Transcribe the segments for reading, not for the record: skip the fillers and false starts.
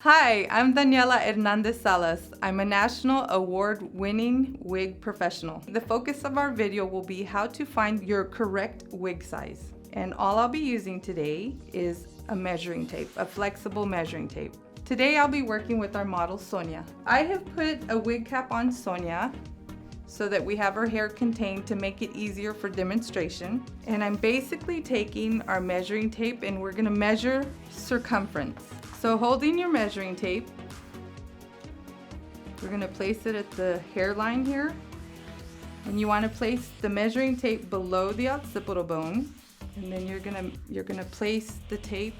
Hi, I'm Daniela Hernandez Salas. I'm a national award-winning wig professional. The focus of our video will be how to find your correct wig size. And all I'll be using today is a measuring tape, a flexible measuring tape. Today I'll be working with our model Sonia. I have put a wig cap on Sonia so that we have her hair contained to make it easier for demonstration. And I'm basically taking our measuring tape and we're gonna measure circumference. So holding your measuring tape, we're gonna place it at the hairline here. And you wanna place the measuring tape below the occipital bone. And then you're gonna place the tape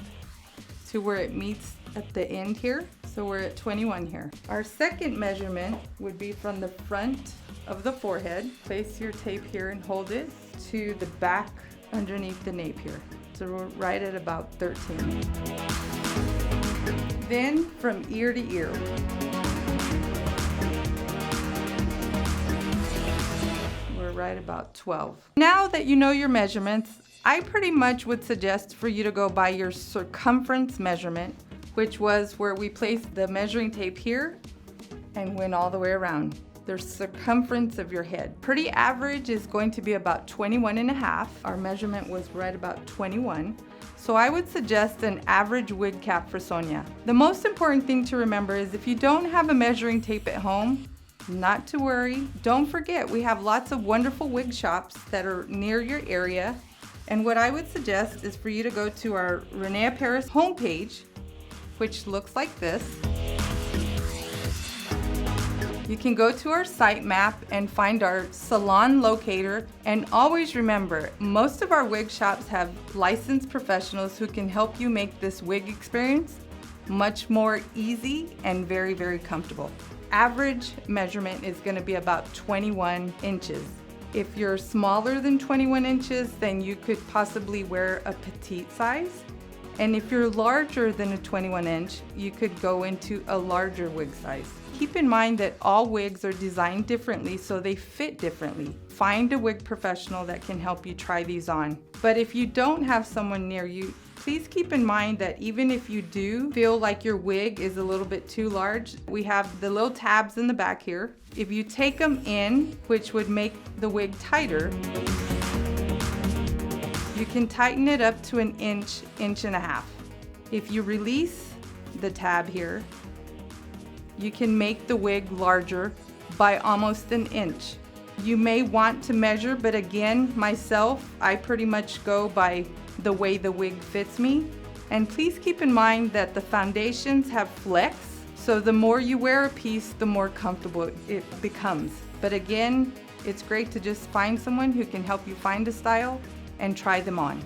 to where it meets at the end here. So we're at 21 here. Our second measurement would be from the front of the forehead. Place your tape here and hold it to the back underneath the nape here. So we're right at about 13. Then from ear to ear. We're right about 12. Now that you know your measurements, I pretty much would suggest for you to go by your circumference measurement, which was where we placed the measuring tape here and went all the way around. The circumference of your head. Pretty average is going to be about 21.5. Our measurement was right about 21. So I would suggest an average wig cap for Sonia. The most important thing to remember is if you don't have a measuring tape at home, not to worry. Don't forget, we have lots of wonderful wig shops that are near your area. And what I would suggest is for you to go to our Renea Paris homepage, which looks like this. You can go to our site map and find our salon locator, and always remember, most of our wig shops have licensed professionals who can help you make this wig experience much more easy and very, very comfortable. Average measurement is going to be about 21 inches. If you're smaller than 21 inches, then you could possibly wear a petite size. And if you're larger than a 21 inch, you could go into a larger wig size. Keep in mind that all wigs are designed differently, so they fit differently. Find a wig professional that can help you try these on. But if you don't have someone near you, please keep in mind that even if you do feel like your wig is a little bit too large, we have the little tabs in the back here. If you take them in, which would make the wig tighter, you can tighten it up to an inch, inch and a half. If you release the tab here, you can make the wig larger by almost an inch. You may want to measure, but again, myself, I pretty much go by the way the wig fits me. And please keep in mind that the foundations have flex, so the more you wear a piece, the more comfortable it becomes. But again, it's great to just find someone who can help you find a style and try them on.